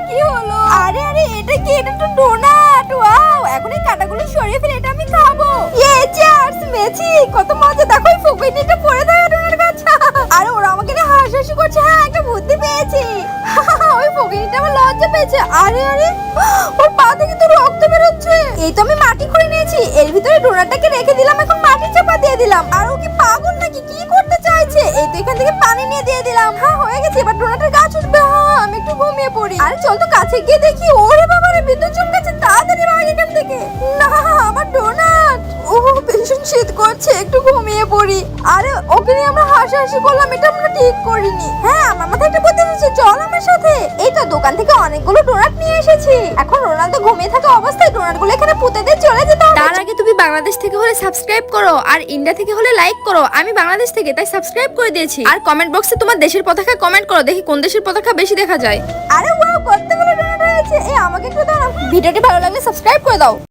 কি হলো? আরে আরে এটা কি? এটা তো ডোনাট। ওয়াও, এখন এই কাঁটাগুলো সরিয়ে ফেলে এটা আমি খাবো। চিয়ার্স মেছি, কত মজা। দেখো এই ফকিনিটা পড়ে থাকে ডোনাট গাছ। আরে ওরা আমাকে নিয়ে হাসাহাসি করছে। হ্যাঁ, একটা বুদ্ধি পেয়েছি। ওই ফকিনিটা আমার লজ্জা পেয়েছে। আরে আরে ওর পা থেকে তো রক্ত বেরোচ্ছে। এই তো আমি মাটি খুঁড়ে নিয়েছি, এর ভিতরে ডোনাটটাকে রেখে দিলাম, এখন মাটি চাপা দিয়ে দিলাম। আর ও কি পাগল নাকি? কি করতে চাইছে? এই তো এখান থেকে পানি নিয়ে দিয়ে দিলাম। হ্যাঁ হয়ে গেছে, এবার ডোনাটের গাছ উঠবে। হ্যাঁ আমি একটু ঘুমিয়ে পড়ি। আরে চল তো কাছে গিয়ে দেখি। ওরে বাবা রে, বিদ্যুৎ চমকাচ্ছে, তাড়াতাড়ি ভাগ এখান থেকে। না, আমার ডোনাট। ও ভীষণ শীত করছে, একটু ঘুমিয়ে পড়ি। আরে ওকে নিয়ে আমরা হাসাহাসি করলাম, এটা আমরা ঠিক করিনি। হ্যাঁ আমার মাথায় একটা বুদ্ধি এসেছে, চল আমার সাথে। এই তো দোকান থেকে অনেকগুলো ডোনাট নিয়ে এসেছি। এখন রোনালদো ঘুমিয়ে থাকা অবস্থায় ডোনাটগুলো এখানে পুঁতে দিয়ে চলে যেতে হবে। তার আগে তুমি বাংলাদেশ থেকে হলে সাবস্ক্রাইব করো, আর ইন্ডিয়া থেকে হলে লাইক করো। আমি বাংলাদেশ থেকে, তাই সাবস্ক্রাইব করে দিয়েছি। আর কমেন্ট বক্সে তোমার দেশের পতাকা কমেন্ট করো, দেখি কোন দেশের পতাকা বেশি দেখা যায়। আরে ওয়াও, কতগুলো ডোনাট হয়েছে। এই আমাকে একটু দাও না। ভিডিওটি ভালো লাগলে সাবস্ক্রাইব করে দাও।